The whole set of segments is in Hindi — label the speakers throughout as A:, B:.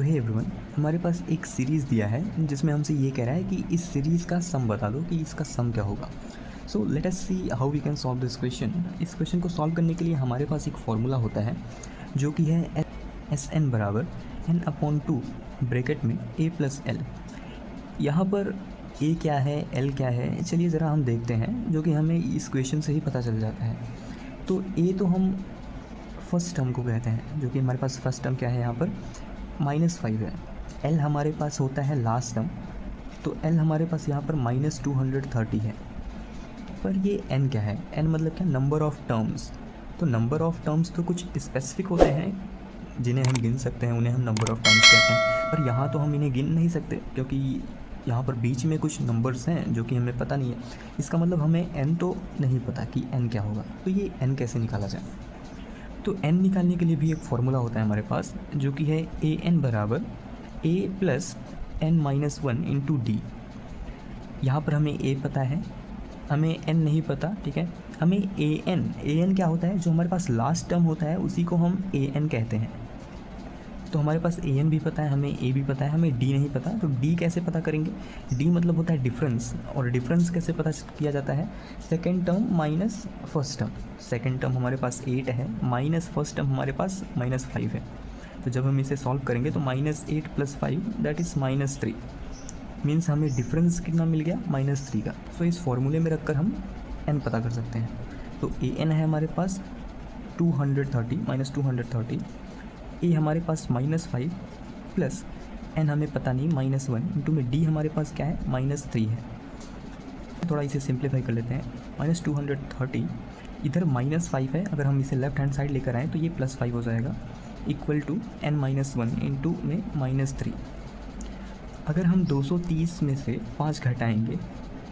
A: सो हे एवरीवन, हमारे पास एक सीरीज़ दिया है जिसमें हमसे ये कह रहा है कि इस सीरीज़ का सम बता दो कि इसका सम क्या होगा। So let us see how we can solve this question. इस क्वेश्चन को सॉल्व करने के लिए हमारे पास एक फॉर्मूला होता है जो कि है एस एन बराबर एन अपॉन टू ब्रैकेट में ए प्लस एल। यहाँ पर ए क्या है, एल क्या है, चलिए ज़रा हम देखते हैं, जो कि हमें इस क्वेश्चन से ही पता चल जाता है। तो ए तो हम फर्स्ट टर्म को कहते हैं, जो कि हमारे पास फर्स्ट टर्म क्या है यहाँ पर -5 है। एल हमारे पास होता है लास्ट टर्म, तो एल हमारे पास यहाँ पर -230 है। पर ये एन क्या है, एन मतलब क्या, नंबर ऑफ़ टर्म्स। तो नंबर ऑफ़ टर्म्स तो कुछ स्पेसिफिक होते हैं जिन्हें हम गिन सकते हैं, उन्हें हम नंबर ऑफ़ टर्म्स कहते हैं। पर यहाँ तो हम इन्हें गिन नहीं सकते क्योंकि यहाँ पर बीच में कुछ नंबर्स हैं जो कि हमें पता नहीं है। इसका मतलब हमें एन तो नहीं पता कि एन क्या होगा। तो ये एन कैसे निकाला जाए? तो एन निकालने के लिए भी एक फार्मूला होता है हमारे पास, जो कि है ए एन बराबर A plus N minus one into D. यहाँ पर हमें ए पता है, हमें एन नहीं पता, ठीक है। हमें ए एन क्या होता है, जो हमारे पास लास्ट टर्म होता है उसी को हम ए एन कहते हैं। तो हमारे पास ए एन भी पता है, हमें ए भी पता है, हमें डी नहीं पता। तो डी कैसे पता करेंगे? डी मतलब होता है डिफरेंस, और डिफरेंस कैसे पता किया जाता है? Second term minus first term. Second term हमारे पास 8 है, माइनस फर्स्ट टर्म हमारे पास -5 है। तो जब हम इसे सॉल्व करेंगे तो -8 + 5 दैट इज़ -3। मीन्स हमें डिफरेंस कितना मिल गया? -3 का। सो इस फॉर्मूले में रखकर हम एन पता कर सकते हैं। तो ए एन है हमारे पास 230 -230, ए हमारे पास -5 प्लस एन हमें पता नहीं -1 इंटू में डी हमारे पास क्या है, -3 है। थोड़ा इसे सिंप्लीफाई कर लेते हैं। -230 इधर -5 है, अगर हम इसे लेफ्ट हैंड साइड लेकर आएँ तो ये +5 हो जाएगा, इक्वल टू n-1 इंटू में -3। अगर हम 230 में से 5 घटाएंगे,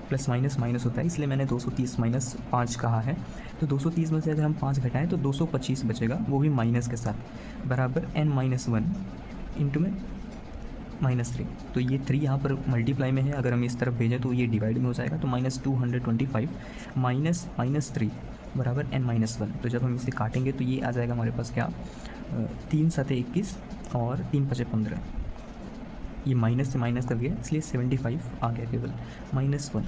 A: प्लस माइनस माइनस होता है इसलिए मैंने 230 माइनस 5 कहा है। तो 230 में से अगर हम 5 घटाएं तो 225 बचेगा, वो भी माइनस के साथ, बराबर n-1 इंटू में -3। तो ये 3 यहाँ पर मल्टीप्लाई में है, अगर हम इस तरफ भेजें तो ये डिवाइड में हो जाएगा। तो -225 माइनस 3 बराबर n-1। तो जब हम इसे काटेंगे तो ये आ जाएगा हमारे पास क्या, 3 × 7 = 21 और 3 × 5 = 15। ये माइनस से माइनस कर गया इसलिए 75 आ गया केवल, -1।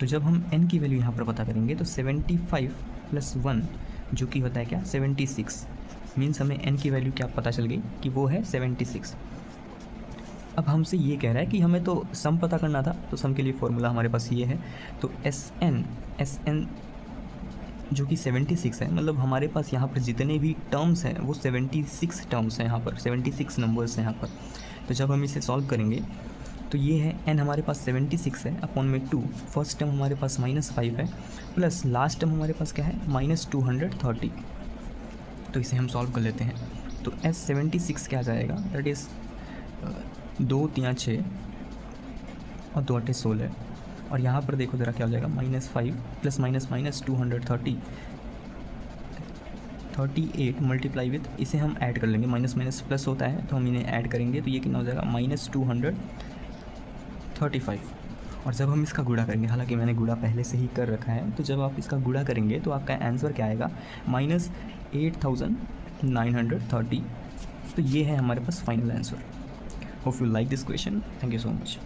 A: तो जब हम n की वैल्यू यहाँ पर पता करेंगे तो 75 + 1 जो कि होता है क्या, 76। मीन्स हमें n की वैल्यू क्या पता चल गई कि वो है 76। अब हमसे ये कह रहा है कि हमें तो सम पता करना था, तो सम के लिए फॉर्मूला हमारे पास ये है। तो एस एन जो कि 76 है, मतलब हमारे पास यहाँ पर जितने भी टर्म्स हैं वो 76 टर्म्स हैं, यहाँ पर 76 नंबर्स हैं यहाँ पर। तो जब हम इसे सॉल्व करेंगे तो ये है n हमारे पास 76 है अपॉन में 2, फर्स्ट टर्म हमारे पास -5 है, प्लस लास्ट टर्म हमारे पास क्या है, -230। तो इसे हम सॉल्व कर लेते हैं। तो S76 क्या आ जाएगा, दैट इज़ 2 × 6 और 2 × 8 = 16। और यहाँ पर देखो ज़रा क्या हो जाएगा, -5 plus minus minus 230 38 multiply with, इसे हम ऐड कर लेंगे, माइनस माइनस प्लस होता है तो हम इन्हें ऐड करेंगे तो ये कितना हो जाएगा, -235। और जब हम इसका गुणा करेंगे, हालांकि मैंने गुणा पहले से ही कर रखा है, तो जब आप इसका गुणा करेंगे तो आपका आंसर क्या आएगा, -8930। तो ये है हमारे पास final answer. Hope you like this question. Thank you so much.